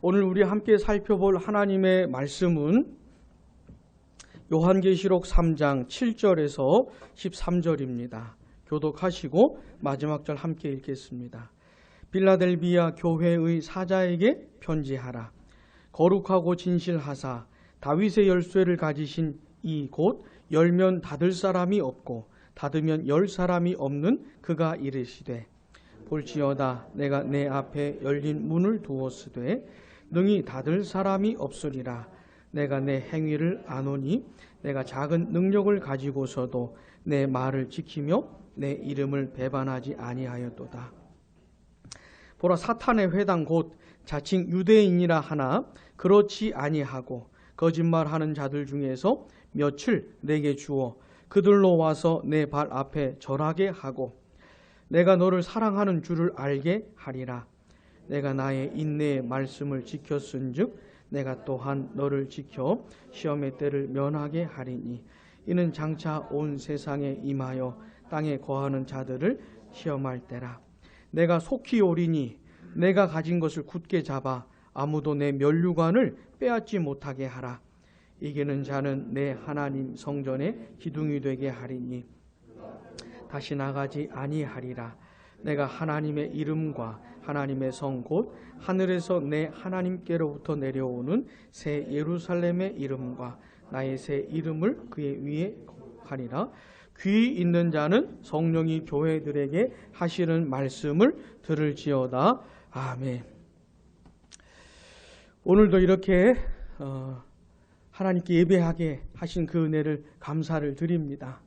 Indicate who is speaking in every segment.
Speaker 1: 오늘 우리 함께 살펴볼 하나님의 말씀은 요한계시록 3장 7절에서 13절입니다. 교독하시고 마지막 절 함께 읽겠습니다. 빌라델비아 교회의 사자에게 편지하라. 거룩하고 진실하사 다윗의 열쇠를 가지신 이 곧 열면 닫을 사람이 없고 닫으면 열 사람이 없는 그가 이르시되 볼지어다 내가 내 앞에 열린 문을 두었으되 능히 닫을 사람이 없으리라. 내가 내 행위를 아노니 내가 작은 능력을 가지고서도 내 말을 지키며 내 이름을 배반하지 아니하였도다. 보라, 사탄의 회당 곧 자칭 유대인이라 하나 그렇지 아니하고 거짓말하는 자들 중에서 며칠 내게 주어 그들로 와서 내 발 앞에 절하게 하고 내가 너를 사랑하는 줄을 알게 하리라. 내가 나의 인내의 말씀을 지켰은즉 내가 또한 너를 지켜 시험의 때를 면하게 하리니 이는 장차 온 세상에 임하여 땅에 거하는 자들을 시험할 때라. 내가 속히 오리니 내가 가진 것을 굳게 잡아 아무도 내 면류관을 빼앗지 못하게 하라. 이기는 자는 내 하나님 성전의 기둥이 되게 하리니 다시 나가지 아니하리라. 내가 하나님의 이름과 하나님의 성 곧 하늘에서 내 하나님께로부터 내려오는 새 예루살렘의 이름과 나의 새 이름을 그의 위에 하리라. 귀 있는 자는 성령이 교회들에게 하시는 말씀을 들을지어다. 아멘. 오늘도 이렇게 하나님께 예배하게 하신 그 은혜를 감사를 드립니다.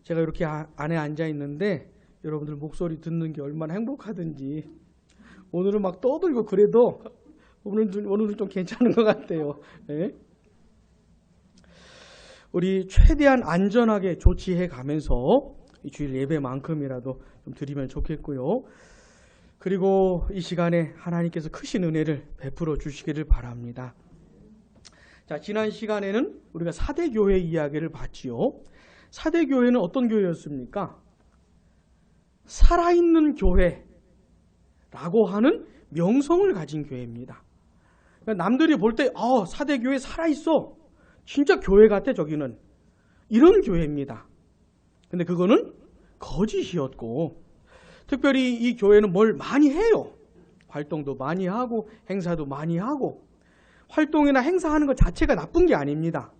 Speaker 1: 제가 이렇게 안에 앉아 있는데 여러분들 목소리 듣는 게 얼마나 행복하든지 오늘은 막 떠들고 그래도 오늘은 좀 괜찮은 것 같아요. 네? 우리 최대한 안전하게 조치해 가면서 이 주일 예배만큼이라도 좀 드리면 좋겠고요. 그리고 이 시간에 하나님께서 크신 은혜를 베풀어 주시기를 바랍니다. 자, 지난 시간에는 우리가 사대교회 이야기를 봤지요. 사대교회는 어떤 교회였습니까? 살아있는 교회라고 하는 명성을 가진 교회입니다. 그러니까 남들이 볼 때 사대교회 살아있어. 진짜 교회 같아 저기는. 이런 교회입니다. 근데 그거는 거짓이었고 특별히 이 교회는 뭘 많이 해요. 활동도 많이 하고 행사도 많이 하고 활동이나 행사하는 것 자체가 나쁜 게 아닙니다.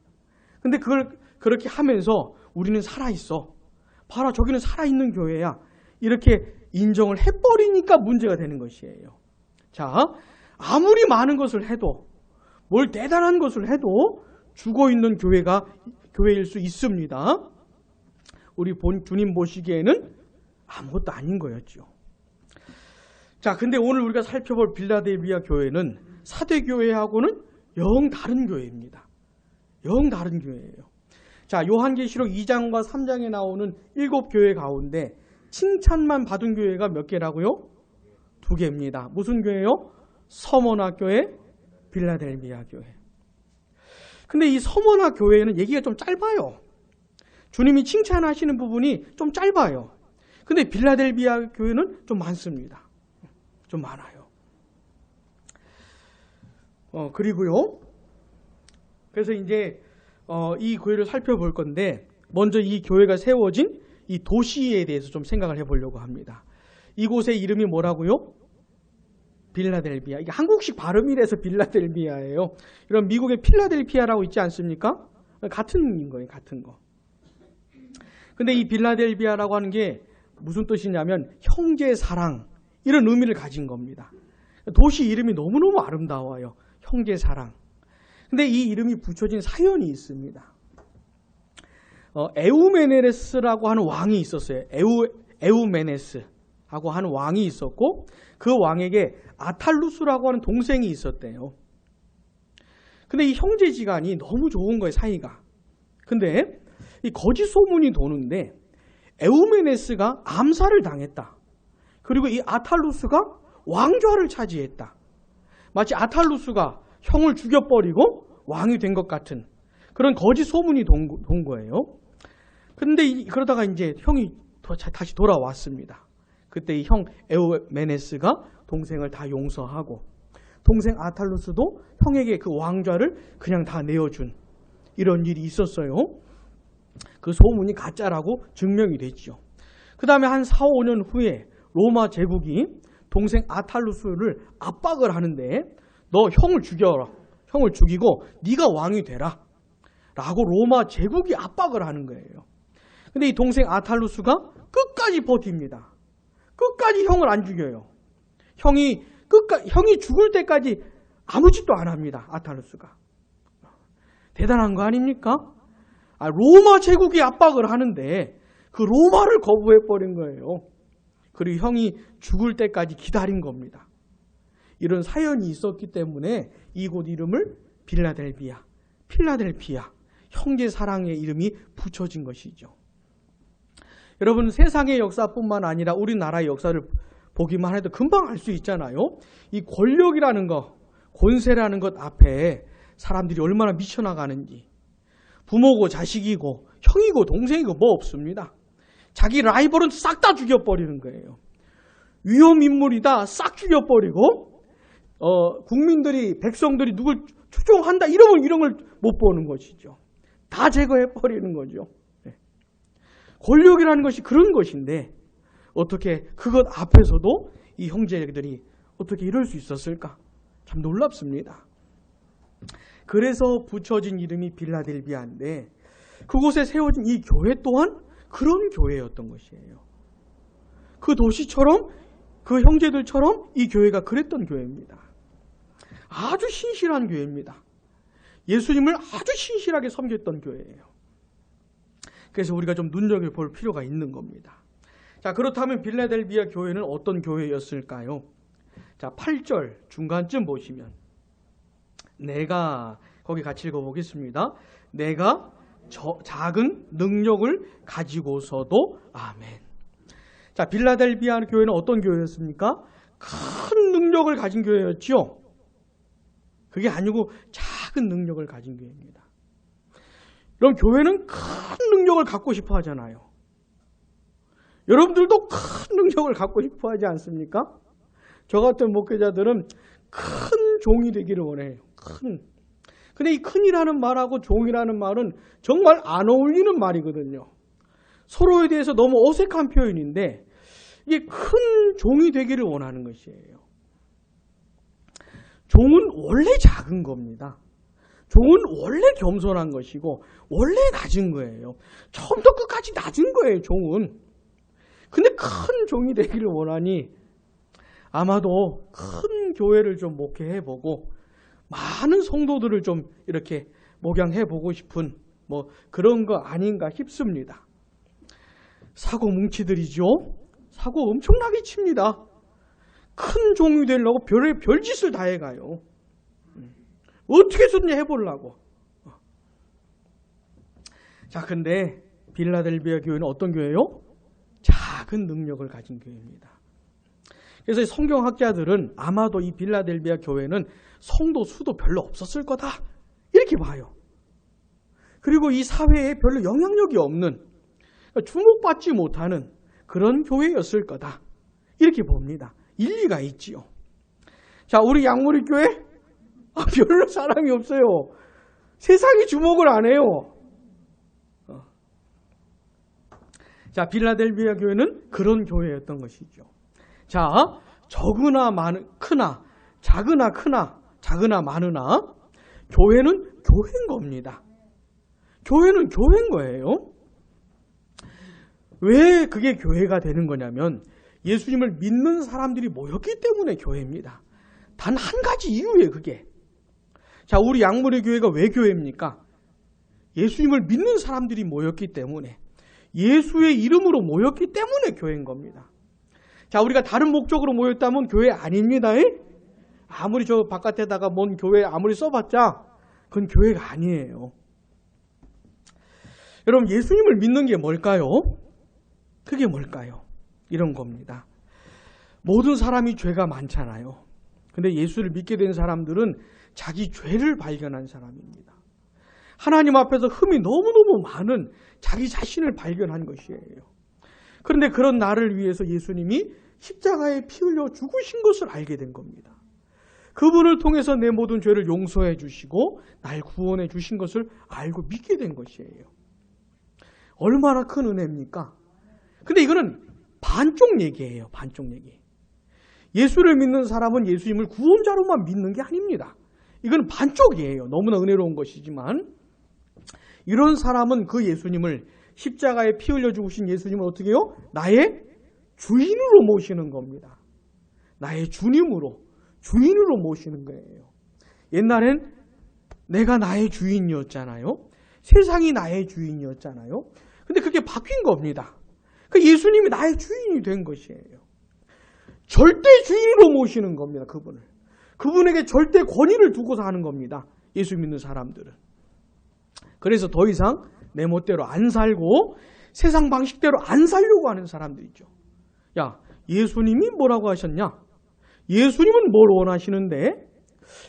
Speaker 1: 근데 그걸 그렇게 하면서 우리는 살아있어. 봐라 저기는 살아있는 교회야. 이렇게 인정을 해버리니까 문제가 되는 것이에요. 자, 아무리 많은 것을 해도 뭘 대단한 것을 해도 죽어있는 교회일 수 있습니다. 우리 주님 보시기에는 아무것도 아닌 거였죠. 자, 근데 오늘 우리가 살펴볼 빌라델비아 교회는 사대교회하고는 영 다른 교회입니다. 영 다른 교회예요. 자, 요한계시록 2장과 3장에 나오는 7교회 가운데 칭찬만 받은 교회가 몇 개라고요? 2개입니다. 무슨 교회요? 서머나 교회, 빌라델비아 교회. 근데 이 서머나 교회는 얘기가 좀 짧아요. 주님이 칭찬하시는 부분이 좀 짧아요. 근데 빌라델비아 교회는 좀 많습니다. 좀 많아요. 그리고요. 그래서 이제 이 교회를 살펴볼 건데 먼저 이 교회가 세워진 이 도시에 대해서 좀 생각을 해보려고 합니다. 이곳의 이름이 뭐라고요? 빌라델비아. 이게 한국식 발음이라서 빌라델비아예요. 이런 미국의 필라델피아라고 있지 않습니까? 같은 거예요. 같은 거. 근데 이 빌라델비아라고 하는 게 무슨 뜻이냐면 형제 사랑 이런 의미를 가진 겁니다. 도시 이름이 너무너무 아름다워요. 형제 사랑. 근데 이 이름이 붙여진 사연이 있습니다. 에우메네스라고 하는 왕이 있었어요. 에우메네스하고 하는 왕이 있었고 그 왕에게 아탈루스라고 하는 동생이 있었대요. 근데 이 형제지간이 너무 좋은 거예요, 사이가. 근데 이 거짓 소문이 도는데 에우메네스가 암살을 당했다. 그리고 이 아탈루스가 왕좌를 차지했다. 마치 아탈루스가 형을 죽여버리고 왕이 된 것 같은 그런 거짓 소문이 돈 거예요. 근데 그러다가 이제 형이 다시 돌아왔습니다. 그때 이 형 에우메네스가 동생을 다 용서하고 동생 아탈루스도 형에게 그 왕좌를 그냥 다 내어준 이런 일이 있었어요. 그 소문이 가짜라고 증명이 됐죠. 그 다음에 한 4, 5년 후에 로마 제국이 동생 아탈루스를 압박을 하는데 너 형을 죽여라. 형을 죽이고 네가 왕이 되라. 라고 로마 제국이 압박을 하는 거예요. 근데 이 동생 아탈루스가 끝까지 버팁니다. 끝까지 형을 안 죽여요. 형이 죽을 때까지 아무 짓도 안 합니다. 아탈루스가. 대단한 거 아닙니까? 로마 제국이 압박을 하는데 그 로마를 거부해버린 거예요. 그리고 형이 죽을 때까지 기다린 겁니다. 이런 사연이 있었기 때문에 이곳 이름을 필라델비아, 형제 사랑의 이름이 붙여진 것이죠. 여러분, 세상의 역사뿐만 아니라 우리나라의 역사를 보기만 해도 금방 알 수 있잖아요. 이 권력이라는 것, 권세라는 것 앞에 사람들이 얼마나 미쳐나가는지. 부모고 자식이고 형이고 동생이고 뭐 없습니다. 자기 라이벌은 싹 다 죽여버리는 거예요. 위험인물이다 싹 죽여버리고 국민들이 백성들이 누굴 추종한다 이런 걸 못 보는 것이죠. 다 제거해버리는 거죠. 권력이라는 것이 그런 것인데 어떻게 그것 앞에서도 이 형제들이 어떻게 이럴 수 있었을까? 참 놀랍습니다. 그래서 붙여진 이름이 빌라델비아인데 그곳에 세워진 이 교회 또한 그런 교회였던 것이에요. 그 도시처럼 그 형제들처럼 이 교회가 그랬던 교회입니다. 아주 신실한 교회입니다. 예수님을 아주 신실하게 섬겼던 교회예요. 그래서 우리가 좀 눈여겨볼 필요가 있는 겁니다. 자, 그렇다면 빌라델비아 교회는 어떤 교회였을까요? 자, 8절 중간쯤 보시면 내가 거기 같이 읽어보겠습니다. 내가 작은 능력을 가지고서도 아멘. 자, 빌라델비아 교회는 어떤 교회였습니까? 큰 능력을 가진 교회였죠. 그게 아니고 작은 능력을 가진 교회입니다. 그럼 교회는 큰 능력을 갖고 싶어 하잖아요. 여러분들도 큰 능력을 갖고 싶어 하지 않습니까? 저 같은 목회자들은 큰 종이 되기를 원해요. 큰. 근데 이 큰이라는 말하고 종이라는 말은 정말 안 어울리는 말이거든요. 서로에 대해서 너무 어색한 표현인데 이게 큰 종이 되기를 원하는 것이에요. 종은 원래 작은 겁니다. 종은 원래 겸손한 것이고 원래 낮은 거예요. 처음부터 끝까지 낮은 거예요, 종은. 근데 큰 종이 되기를 원하니 아마도 큰 교회를 좀 목회해보고 많은 성도들을 좀 이렇게 목양해보고 싶은 뭐 그런 거 아닌가 싶습니다. 사고 뭉치들이죠. 사고 엄청나게 칩니다. 큰 종이 되려고 별짓을 다 해가요. 어떻게 해서든지 해보려고. 자, 근데 빌라델비아 교회는 어떤 교회요? 작은 능력을 가진 교회입니다. 그래서 성경학자들은 아마도 이 빌라델비아 교회는 성도 수도 별로 없었을 거다 이렇게 봐요. 그리고 이 사회에 별로 영향력이 없는, 주목받지 못하는 그런 교회였을 거다 이렇게 봅니다. 일리가 있지요. 자, 우리 양무리 교회 별로 사람이 없어요. 세상이 주목을 안 해요. 자, 빌라델비아 교회는 그런 교회였던 것이죠. 자, 작으나 많으나 교회는 교회인 겁니다. 교회는 교회인 거예요. 왜 그게 교회가 되는 거냐면 예수님을 믿는 사람들이 모였기 때문에 교회입니다. 단 한 가지 이유예요, 그게. 자, 우리 양무리 교회가 왜 교회입니까? 예수님을 믿는 사람들이 모였기 때문에, 예수의 이름으로 모였기 때문에 교회인 겁니다. 자, 우리가 다른 목적으로 모였다면 교회 아닙니다. 아무리 저 바깥에다가 뭔 교회 아무리 써봤자 그건 교회가 아니에요. 여러분, 예수님을 믿는 게 뭘까요? 그게 뭘까요? 이런 겁니다. 모든 사람이 죄가 많잖아요. 근데 예수를 믿게 된 사람들은 자기 죄를 발견한 사람입니다. 하나님 앞에서 흠이 너무너무 많은 자기 자신을 발견한 것이에요. 그런데 그런 나를 위해서 예수님이 십자가에 피 흘려 죽으신 것을 알게 된 겁니다. 그분을 통해서 내 모든 죄를 용서해 주시고 날 구원해 주신 것을 알고 믿게 된 것이에요. 얼마나 큰 은혜입니까? 근데 이거는 반쪽 얘기예요. 반쪽 얘기. 예수를 믿는 사람은 예수님을 구원자로만 믿는 게 아닙니다. 이건 반쪽이에요. 너무나 은혜로운 것이지만 이런 사람은 그 예수님을 십자가에 피 흘려 죽으신 예수님을 어떻게 해요? 나의 주인으로 모시는 겁니다. 나의 주님으로, 주인으로 모시는 거예요. 옛날엔 내가 나의 주인이었잖아요. 세상이 나의 주인이었잖아요. 근데 그게 바뀐 겁니다. 그 예수님이 나의 주인이 된 것이에요. 절대 주인으로 모시는 겁니다. 그분을. 그분에게 절대 권위를 두고 사는 겁니다. 예수 믿는 사람들은. 그래서 더 이상 내 멋대로 안 살고 세상 방식대로 안 살려고 하는 사람들이죠. 야, 예수님이 뭐라고 하셨냐? 예수님은 뭘 원하시는데?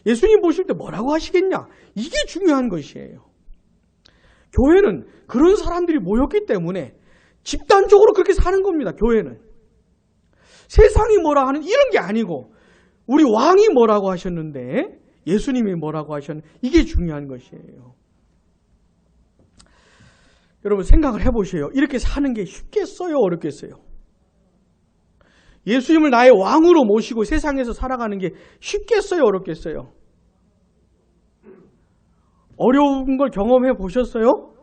Speaker 1: 예수님 보실 때 뭐라고 하시겠냐? 이게 중요한 것이에요. 교회는 그런 사람들이 모였기 때문에 집단적으로 그렇게 사는 겁니다. 교회는. 세상이 뭐라 하는 이런 게 아니고 우리 왕이 뭐라고 하셨는데 예수님이 뭐라고 하셨는데 이게 중요한 것이에요. 여러분 생각을 해보세요. 이렇게 사는 게 쉽겠어요? 어렵겠어요? 예수님을 나의 왕으로 모시고 세상에서 살아가는 게 쉽겠어요? 어렵겠어요? 어려운 걸 경험해 보셨어요?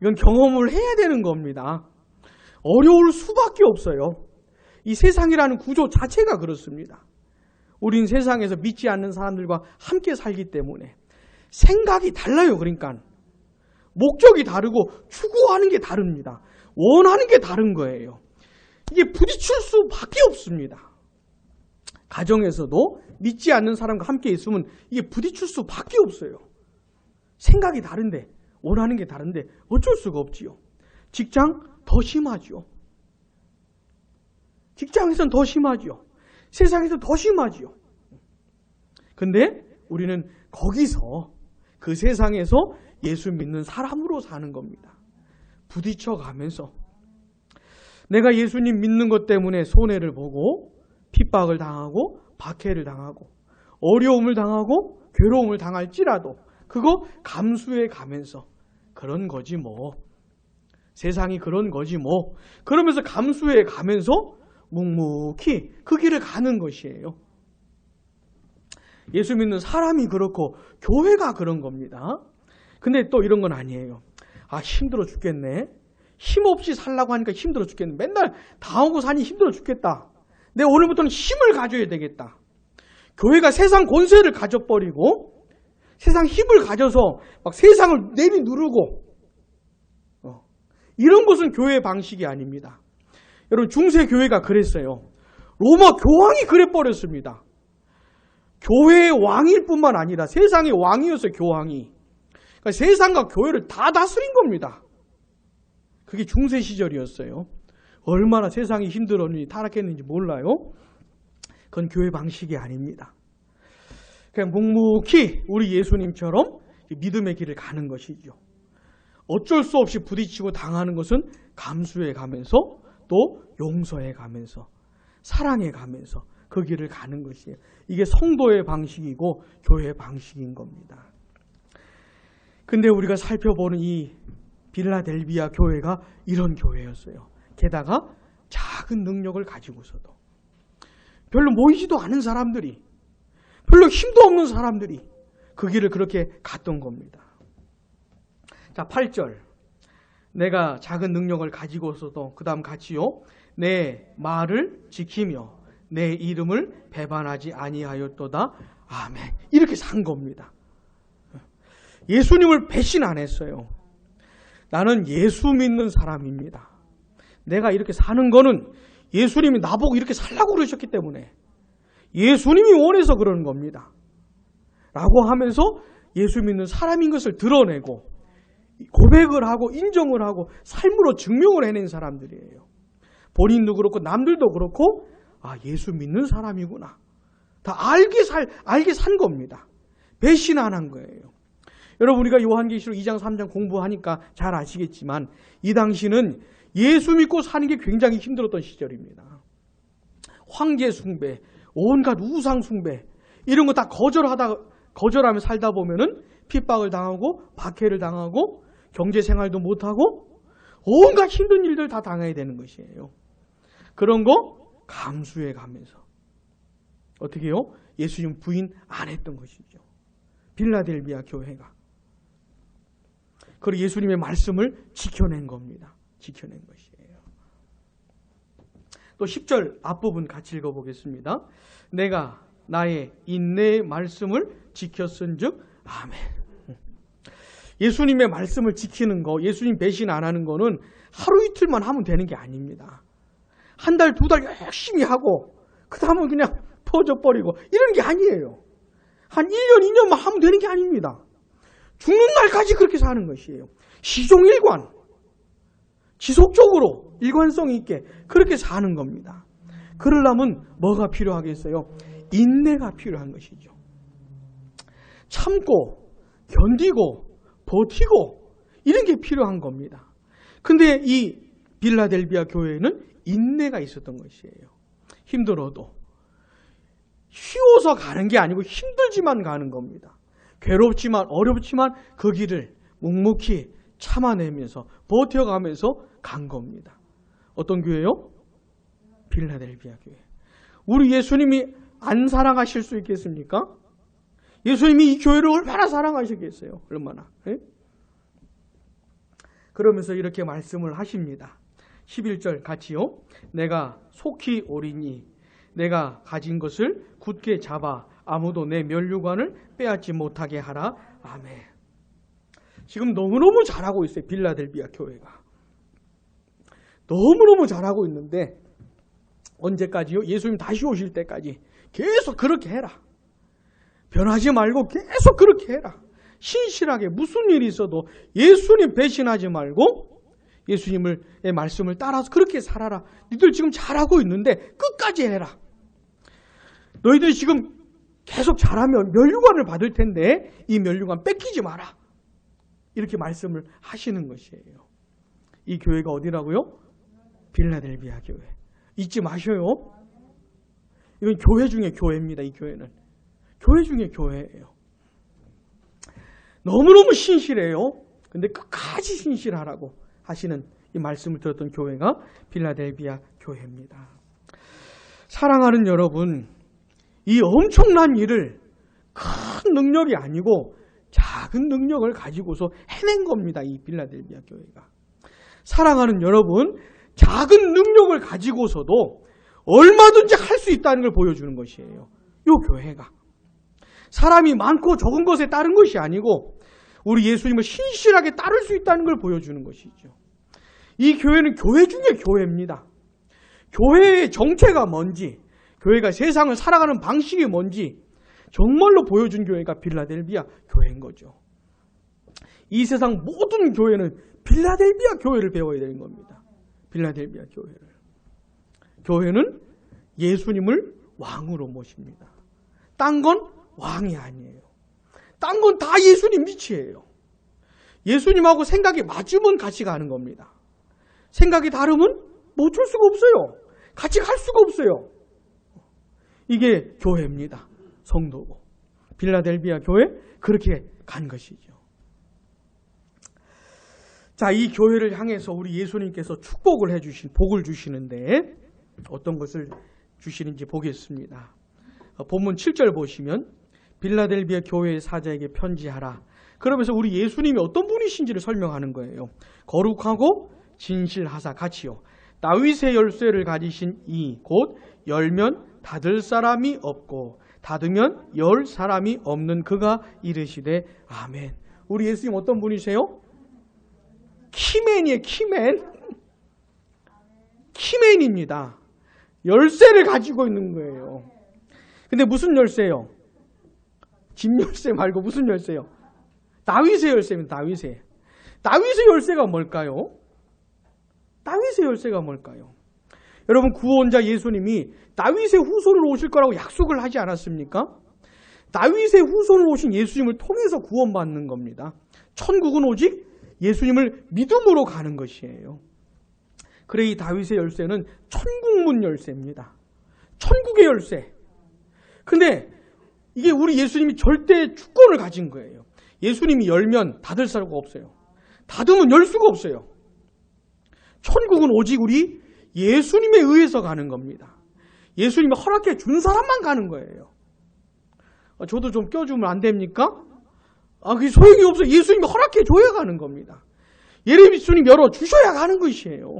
Speaker 1: 이건 경험을 해야 되는 겁니다. 어려울 수밖에 없어요. 이 세상이라는 구조 자체가 그렇습니다. 우린 세상에서 믿지 않는 사람들과 함께 살기 때문에 생각이 달라요. 그러니까 목적이 다르고 추구하는 게 다릅니다. 원하는 게 다른 거예요. 이게 부딪힐 수밖에 없습니다. 가정에서도 믿지 않는 사람과 함께 있으면 이게 부딪힐 수밖에 없어요. 생각이 다른데 원하는 게 다른데 어쩔 수가 없지요. 직장 더 심하지요. 직장에서는 더 심하지요. 세상에서 더 심하지요. 근데 우리는 거기서 그 세상에서 예수 믿는 사람으로 사는 겁니다. 부딪혀가면서 내가 예수님 믿는 것 때문에 손해를 보고 핍박을 당하고 박해를 당하고 어려움을 당하고 괴로움을 당할지라도 그거 감수해 가면서 그런 거지 뭐. 세상이 그런 거지 뭐. 그러면서 감수해 가면서 묵묵히 그 길을 가는 것이에요. 예수 믿는 사람이 그렇고 교회가 그런 겁니다. 근데 또 이런 건 아니에요. 아, 힘들어 죽겠네. 힘없이 살라고 하니까 힘들어 죽겠네. 맨날 당하고 사니 힘들어 죽겠다. 내가 오늘부터는 힘을 가져야 되겠다. 교회가 세상 권세를 가져버리고 세상 힘을 가져서 막 세상을 내리누르고 이런 것은 교회의 방식이 아닙니다. 여러분 중세 교회가 그랬어요. 로마 교황이 그래버렸습니다. 교회의 왕일 뿐만 아니라 세상의 왕이었어요. 교황이. 그러니까 세상과 교회를 다 다스린 겁니다. 그게 중세 시절이었어요. 얼마나 세상이 힘들었는지 타락했는지 몰라요. 그건 교회 방식이 아닙니다. 그냥 묵묵히 우리 예수님처럼 믿음의 길을 가는 것이죠. 어쩔 수 없이 부딪히고 당하는 것은 감수해 가면서 또 용서해 가면서 사랑해 가면서 그 길을 가는 것이에요. 이게 성도의 방식이고 교회의 방식인 겁니다. 근데 우리가 살펴보는 이 빌라델비아 교회가 이런 교회였어요. 게다가 작은 능력을 가지고서도 별로 모이지도 않은 사람들이 별로 힘도 없는 사람들이 그 길을 그렇게 갔던 겁니다. 자, 8절. 내가 작은 능력을 가지고서도 그 다음 같이요. 내 말을 지키며 내 이름을 배반하지 아니하였도다. 아멘. 이렇게 산 겁니다. 예수님을 배신 안 했어요. 나는 예수 믿는 사람입니다. 내가 이렇게 사는 거는 예수님이 나보고 이렇게 살라고 그러셨기 때문에 예수님이 원해서 그러는 겁니다. 라고 하면서 예수 믿는 사람인 것을 드러내고 고백을 하고 인정을 하고 삶으로 증명을 해낸 사람들이에요. 본인도 그렇고 남들도 그렇고 아, 예수 믿는 사람이구나. 다 알게 산 겁니다. 배신 안 한 거예요. 여러분 우리가 요한계시록 2장 3장 공부하니까 잘 아시겠지만 이 당시는 예수 믿고 사는 게 굉장히 힘들었던 시절입니다. 황제 숭배, 온갖 우상 숭배 이런 거 다 거절하며 살다 보면은 핍박을 당하고 박해를 당하고 경제 생활도 못하고 온갖 힘든 일들 다 당해야 되는 것이에요. 그런 거 감수해 가면서 어떻게 해요? 예수님 부인 안 했던 것이죠. 빌라델비아 교회가. 그리고 예수님의 말씀을 지켜낸 겁니다. 지켜낸 것이에요. 또 10절 앞부분 같이 읽어보겠습니다. 내가 나의 인내의 말씀을 지켰은즉 아멘. 예수님의 말씀을 지키는 거, 예수님 배신 안 하는 거는 하루 이틀만 하면 되는 게 아닙니다. 한 달, 두 달 열심히 하고 그 다음은 그냥 퍼져버리고 이런 게 아니에요. 한 1년, 2년만 하면 되는 게 아닙니다. 죽는 날까지 그렇게 사는 것이에요. 시종일관, 지속적으로 일관성 있게 그렇게 사는 겁니다. 그러려면 뭐가 필요하겠어요? 인내가 필요한 것이죠. 참고, 견디고, 버티고 이런 게 필요한 겁니다. 근데 이 빌라델비아 교회에는 인내가 있었던 것이에요. 힘들어도. 쉬워서 가는 게 아니고 힘들지만 가는 겁니다. 괴롭지만 어렵지만 그 길을 묵묵히 참아내면서 버텨가면서 간 겁니다. 어떤 교회요? 빌라델비아 교회. 우리 예수님이 안 사랑하실 수 있겠습니까? 예수님이 이 교회를 얼마나 사랑하시겠어요? 얼마나. 예? 그러면서 이렇게 말씀을 하십니다. 11절 같이요. 내가 속히 오리니 내가 가진 것을 굳게 잡아 아무도 내 면류관을 빼앗지 못하게 하라. 아멘. 지금 너무너무 잘하고 있어요. 빌라델비아 교회가. 너무너무 잘하고 있는데 언제까지요? 예수님 다시 오실 때까지 계속 그렇게 해라. 변하지 말고 계속 그렇게 해라. 신실하게 무슨 일이 있어도 예수님 배신하지 말고 예수님의 말씀을 따라서 그렇게 살아라. 너희들 지금 잘하고 있는데 끝까지 해라. 너희들이 지금 계속 잘하면 면류관을 받을 텐데 이 면류관 뺏기지 마라. 이렇게 말씀을 하시는 것이에요. 이 교회가 어디라고요? 빌라델비아 교회. 잊지 마셔요. 이건 교회 중에 교회입니다. 이 교회는. 교회 중에 교회예요. 너무너무 신실해요. 근데 끝까지 신실하라고 하시는 이 말씀을 들었던 교회가 빌라델비아 교회입니다. 사랑하는 여러분, 이 엄청난 일을 큰 능력이 아니고 작은 능력을 가지고서 해낸 겁니다. 이 빌라델비아 교회가. 사랑하는 여러분, 작은 능력을 가지고서도 얼마든지 할 수 있다는 걸 보여주는 것이에요. 이 교회가. 사람이 많고 적은 것에 따른 것이 아니고 우리 예수님을 신실하게 따를 수 있다는 걸 보여주는 것이죠. 이 교회는 교회 중에 교회입니다. 교회의 정체가 뭔지, 교회가 세상을 살아가는 방식이 뭔지 정말로 보여준 교회가 빌라델비아 교회인 거죠. 이 세상 모든 교회는 빌라델비아 교회를 배워야 되는 겁니다. 빌라델비아 교회를. 교회는 예수님을 왕으로 모십니다. 딴 건 왕이 아니에요. 딴 건 다 예수님 밑이에요. 예수님하고 생각이 맞으면 같이 가는 겁니다. 생각이 다르면 못 줄 수가 없어요. 같이 갈 수가 없어요. 이게 교회입니다. 성도고. 빌라델비아 교회 그렇게 간 것이죠. 자, 이 교회를 향해서 우리 예수님께서 축복을 해주신, 복을 주시는데 어떤 것을 주시는지 보겠습니다. 본문 7절 보시면 빌라델비아 교회의 사자에게 편지하라. 그러면서 우리 예수님이 어떤 분이신지를 설명하는 거예요. 거룩하고 진실하사 같이요. 다윗의 열쇠를 가지신 이 곧 열면 닫을 사람이 없고 닫으면 열 사람이 없는 그가 이르시되 아멘. 우리 예수님 어떤 분이세요? 키맨이에요. 키맨. 키맨입니다. 열쇠를 가지고 있는 거예요. 근데 무슨 열쇠요? 집 열쇠 말고 무슨 열쇠요? 다윗의 열쇠입니다. 다윗의. 다윗의 열쇠가 뭘까요? 다윗의 열쇠가 뭘까요? 여러분, 구원자 예수님이 다윗의 후손으로 오실 거라고 약속을 하지 않았습니까? 다윗의 후손으로 오신 예수님을 통해서 구원받는 겁니다. 천국은 오직 예수님을 믿음으로 가는 것이에요. 그래, 이 다윗의 열쇠는 천국문 열쇠입니다. 천국의 열쇠. 근데 이게 우리 예수님이 절대 주권을 가진 거예요. 예수님이 열면 닫을 수가 없어요. 닫으면 열 수가 없어요. 천국은 오직 우리 예수님에 의해서 가는 겁니다. 예수님이 허락해 준 사람만 가는 거예요. 저도 좀 껴주면 안 됩니까? 그게 소용이 없어요. 예수님이 허락해 줘야 가는 겁니다. 예수님 열어주셔야 가는 것이에요.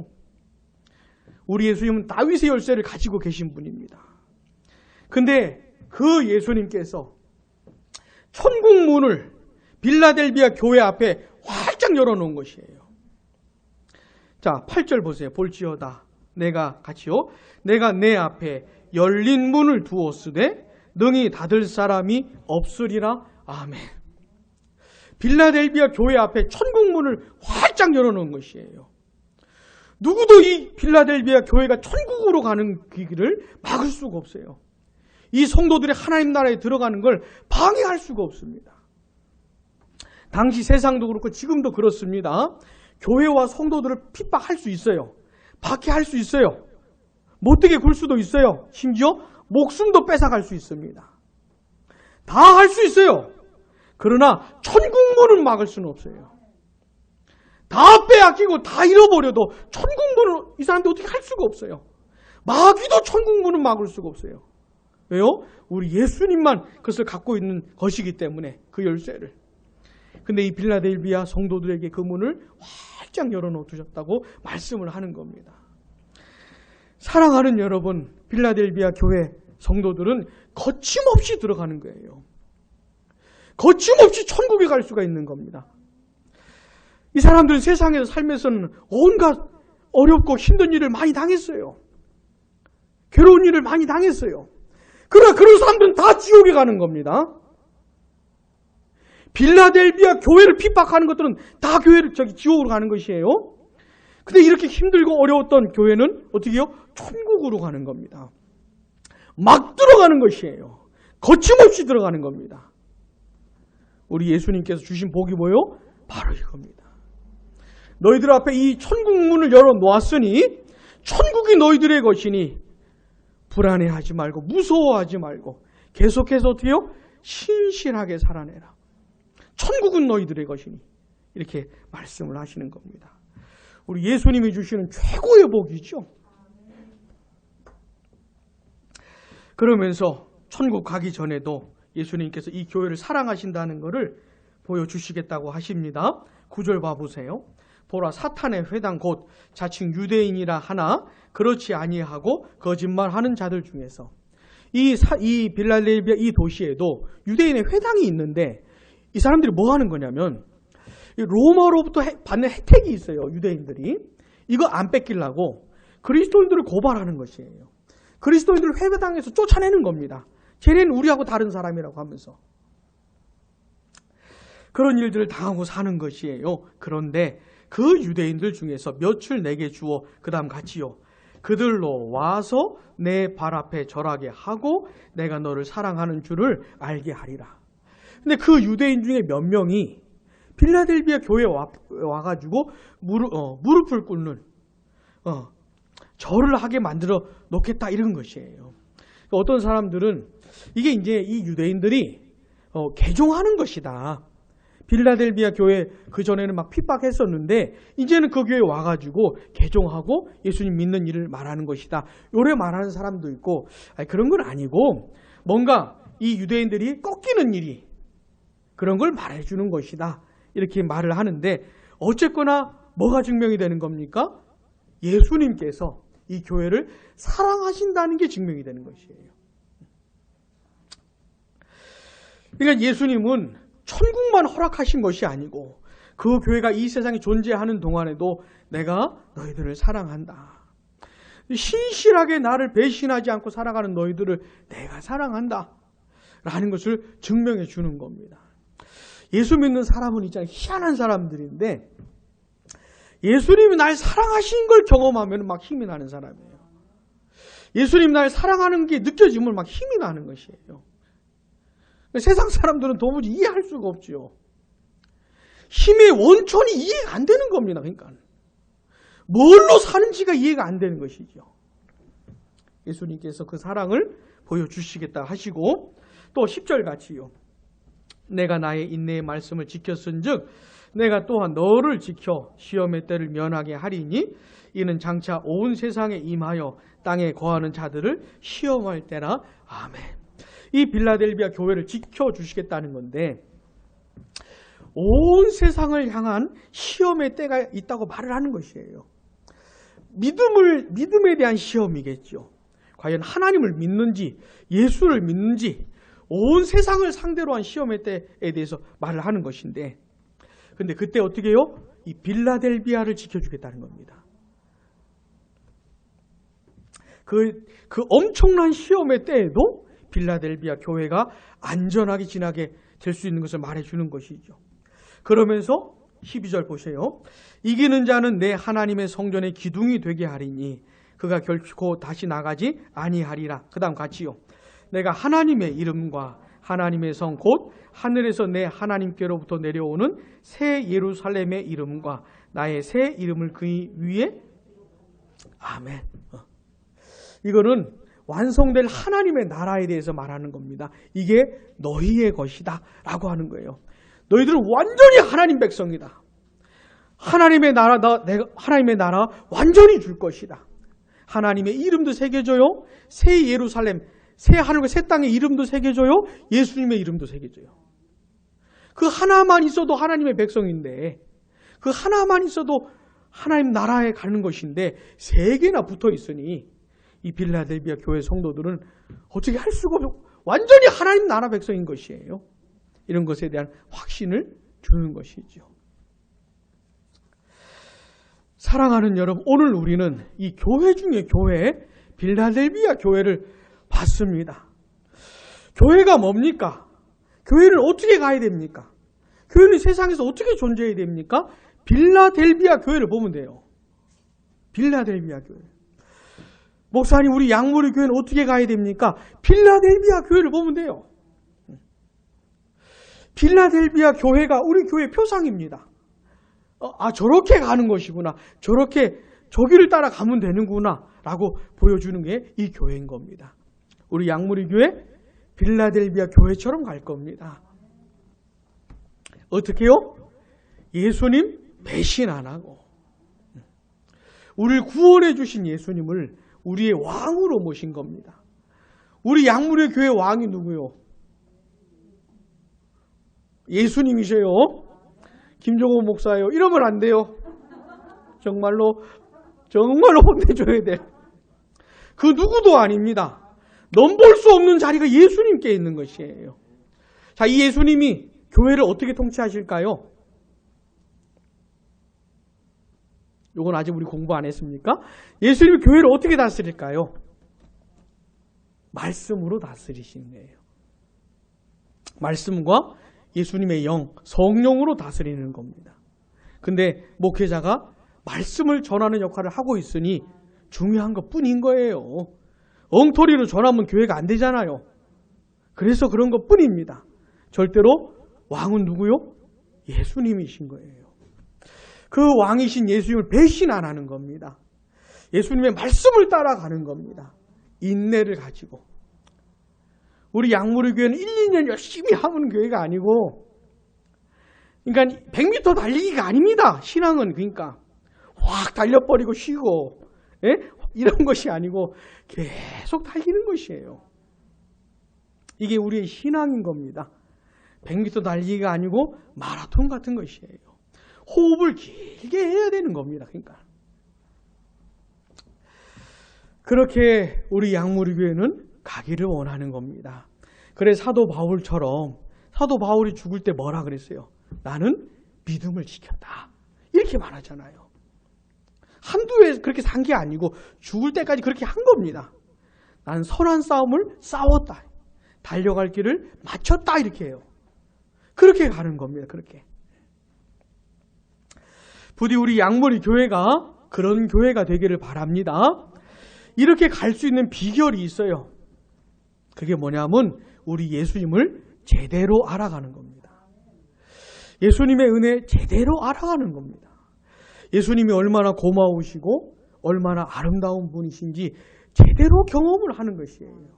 Speaker 1: 우리 예수님은 다윗의 열쇠를 가지고 계신 분입니다. 근데 그 예수님께서 천국 문을 빌라델비아 교회 앞에 활짝 열어놓은 것이에요. 자, 8절 보세요. 볼지어다. 내가 같이요. 내가 내 앞에 열린 문을 두었으되 능히 닫을 사람이 없으리라. 아멘. 빌라델비아 교회 앞에 천국 문을 활짝 열어놓은 것이에요. 누구도 이 빌라델비아 교회가 천국으로 가는 길을 막을 수가 없어요. 이 성도들이 하나님 나라에 들어가는 걸 방해할 수가 없습니다. 당시 세상도 그렇고 지금도 그렇습니다. 교회와 성도들을 핍박할 수 있어요. 박해할 수 있어요. 못되게 굴 수도 있어요. 심지어 목숨도 뺏어갈 수 있습니다. 다 할 수 있어요. 그러나 천국문은 막을 수는 없어요. 다 빼앗기고 다 잃어버려도 천국문은 이 사람들 어떻게 할 수가 없어요. 마귀도 천국문은 막을 수가 없어요. 왜요? 우리 예수님만 그것을 갖고 있는 것이기 때문에 그 열쇠를. 근데 이 빌라델비아 성도들에게 그 문을 활짝 열어놓으셨다고 말씀을 하는 겁니다. 사랑하는 여러분, 빌라델비아 교회 성도들은 거침없이 들어가는 거예요. 거침없이 천국에 갈 수가 있는 겁니다. 이 사람들은 세상에서 살면서는 온갖 어렵고 힘든 일을 많이 당했어요. 괴로운 일을 많이 당했어요. 그러나 그런 사람들은 다 지옥에 가는 겁니다. 빌라델비아 교회를 핍박하는 것들은 다 지옥으로 가는 것이에요. 근데 이렇게 힘들고 어려웠던 교회는 어떻게 해요? 천국으로 가는 겁니다. 막 들어가는 것이에요. 거침없이 들어가는 겁니다. 우리 예수님께서 주신 복이 뭐예요? 바로 이겁니다. 너희들 앞에 이 천국 문을 열어놓았으니 천국이 너희들의 것이니 불안해하지 말고 무서워하지 말고 계속해서 어떻게 해요? 신실하게 살아내라. 천국은 너희들의 것이니 이렇게 말씀을 하시는 겁니다. 우리 예수님이 주시는 최고의 복이죠. 그러면서 천국 가기 전에도 예수님께서 이 교회를 사랑하신다는 것을 보여주시겠다고 하십니다. 9절 봐보세요. 보라 사탄의 회당 곧 자칭 유대인이라 하나 그렇지 아니하고 거짓말하는 자들 중에서 이 빌라델비아 이 도시에도 유대인의 회당이 있는데 이 사람들이 뭐 하는 거냐면 로마로부터 받는 혜택이 있어요. 유대인들이 이거 안 뺏기려고 그리스도인들을 고발하는 것이에요. 그리스도인들을 회당에서 쫓아내는 겁니다. 쟤네는 우리하고 다른 사람이라고 하면서 그런 일들을 당하고 사는 것이에요. 그런데 그 유대인들 중에서 몇을 내게 주어 그 다음 같이요. 그들로 와서 내 발 앞에 절하게 하고 내가 너를 사랑하는 줄을 알게 하리라. 근데 그 유대인 중에 몇 명이 빌라델비아 교회에 와가지고 무릎을 꿇는 절을 하게 만들어 놓겠다 이런 것이에요. 어떤 사람들은 이게 이제 이 유대인들이 개종하는 것이다. 빌라델비아 교회 그전에는 막 핍박했었는데 이제는 그 교회에 와가지고 개종하고 예수님 믿는 일을 말하는 것이다. 요래 말하는 사람도 있고 그런 건 아니고 뭔가 이 유대인들이 꺾이는 일이 그런 걸 말해주는 것이다. 이렇게 말을 하는데 어쨌거나 뭐가 증명이 되는 겁니까? 예수님께서 이 교회를 사랑하신다는 게 증명이 되는 것이에요. 그러니까 예수님은 천국만 허락하신 것이 아니고 그 교회가 이 세상에 존재하는 동안에도 내가 너희들을 사랑한다. 신실하게 나를 배신하지 않고 살아가는 너희들을 내가 사랑한다. 라는 것을 증명해 주는 겁니다. 예수 믿는 사람은 있잖아요. 희한한 사람들인데 예수님이 날 사랑하신 걸 경험하면 막 힘이 나는 사람이에요. 예수님 날 사랑하는 게 느껴지면 막 힘이 나는 것이에요. 세상 사람들은 도무지 이해할 수가 없죠. 힘의 원천이 이해가 안 되는 겁니다. 그러니까 뭘로 사는지가 이해가 안 되는 것이죠. 예수님께서 그 사랑을 보여주시겠다 하시고 또 10절 같이요. 내가 나의 인내의 말씀을 지켰은즉 내가 또한 너를 지켜 시험의 때를 면하게 하리니 이는 장차 온 세상에 임하여 땅에 거하는 자들을 시험할 때라. 아멘. 이 빌라델비아 교회를 지켜주시겠다는 건데 온 세상을 향한 시험의 때가 있다고 말을 하는 것이에요. 믿음에 대한 시험이겠죠. 과연 하나님을 믿는지 예수를 믿는지 온 세상을 상대로 한 시험의 때에 대해서 말을 하는 것인데, 근데 그때 어떻게 해요? 이 빌라델비아를 지켜주겠다는 겁니다. 그 엄청난 시험의 때에도 빌라델비아 교회가 안전하게 지나게 될 수 있는 것을 말해주는 것이죠. 그러면서 12절 보세요. 이기는 자는 내 하나님의 성전의 기둥이 되게 하리니 그가 결코 다시 나가지 아니하리라. 그 다음 같이요. 내가 하나님의 이름과 하나님의 성 곧 하늘에서 내 하나님께로부터 내려오는 새 예루살렘의 이름과 나의 새 이름을 그 위에. 아멘. 이거는 완성될 하나님의 나라에 대해서 말하는 겁니다. 이게 너희의 것이다 라고 하는 거예요. 너희들은 완전히 하나님 백성이다. 하나님의 나라, 하나님의 나라 완전히 줄 것이다. 하나님의 이름도 새겨줘요. 새 예루살렘, 새 하늘과 새 땅의 이름도 새겨줘요. 예수님의 이름도 새겨줘요. 그 하나만 있어도 하나님의 백성인데, 그 하나만 있어도 하나님 나라에 가는 것인데 세 개나 붙어 있으니 이 빌라델비아 교회 성도들은 어떻게 할 수가 없고 완전히 하나님 나라 백성인 것이에요. 이런 것에 대한 확신을 주는 것이죠. 사랑하는 여러분, 오늘 우리는 이 교회 중에 교회, 빌라델비아 교회를 봤습니다. 교회가 뭡니까? 교회는 어떻게 가야 됩니까? 교회는 세상에서 어떻게 존재해야 됩니까? 빌라델비아 교회를 보면 돼요. 빌라델비아 교회. 목사님, 우리 양무리 교회는 어떻게 가야 됩니까? 빌라델비아 교회를 보면 돼요. 빌라델비아 교회가 우리 교회 표상입니다. 저렇게 가는 것이구나. 저렇게 저기를 따라 가면 되는구나 라고 보여주는 게 이 교회인 겁니다. 우리 양무리 교회 빌라델비아 교회처럼 갈 겁니다. 어떻게요? 예수님 배신 안 하고 우리를 구원해 주신 예수님을 우리의 왕으로 모신 겁니다. 우리 양무리 교회 왕이 누구요? 예수님이셔요. 김종호 목사예요. 이러면 안 돼요. 정말로 혼내줘야 돼. 그 누구도 아닙니다. 넘볼 수 없는 자리가 예수님께 있는 것이에요. 자, 이 예수님이 교회를 어떻게 통치하실까요? 이건 아직 우리 공부 안 했습니까? 예수님이 교회를 어떻게 다스릴까요? 말씀으로 다스리시는 거예요. 말씀과 예수님의 영, 성령으로 다스리는 겁니다. 근데 목회자가 말씀을 전하는 역할을 하고 있으니 중요한 것 뿐인 거예요. 엉터리로 전하면 교회가 안 되잖아요. 그래서 그런 것 뿐입니다. 절대로 왕은 누구요? 예수님이신 거예요. 그 왕이신 예수님을 배신 안 하는 겁니다. 예수님의 말씀을 따라가는 겁니다. 인내를 가지고. 우리 양무리 교회는 1, 2년 열심히 하는 교회가 아니고, 그러니까 100m 달리기가 아닙니다. 신앙은 그러니까 확 달려버리고 쉬고, 이런 것이 아니고 계속 달리는 것이에요. 이게 우리의 신앙인 겁니다. 100m 달리기가 아니고 마라톤 같은 것이에요. 호흡을 길게 해야 되는 겁니다. 그러니까 그렇게 우리 양무리 교회는 가기를 원하는 겁니다. 그래 사도 바울처럼 사도 바울이 죽을 때 뭐라 그랬어요? 나는 믿음을 지켰다. 이렇게 말하잖아요. 한두 해 그렇게 산 게 아니고 죽을 때까지 그렇게 한 겁니다. 나는 선한 싸움을 싸웠다. 달려갈 길을 마쳤다. 이렇게 해요. 그렇게 가는 겁니다. 그렇게. 부디 우리 양무리 교회가 그런 교회가 되기를 바랍니다. 이렇게 갈 수 있는 비결이 있어요. 그게 뭐냐면 우리 예수님을 제대로 알아가는 겁니다. 예수님의 은혜 제대로 알아가는 겁니다. 예수님이 얼마나 고마우시고 얼마나 아름다운 분이신지 제대로 경험을 하는 것이에요.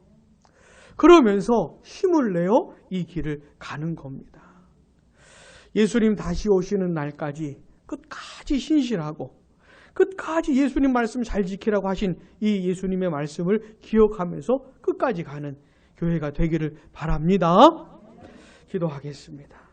Speaker 1: 그러면서 힘을 내어 이 길을 가는 겁니다. 예수님 다시 오시는 날까지 끝까지 신실하고 끝까지 예수님 말씀 잘 지키라고 하신 이 예수님의 말씀을 기억하면서 끝까지 가는 교회가 되기를 바랍니다. 기도하겠습니다.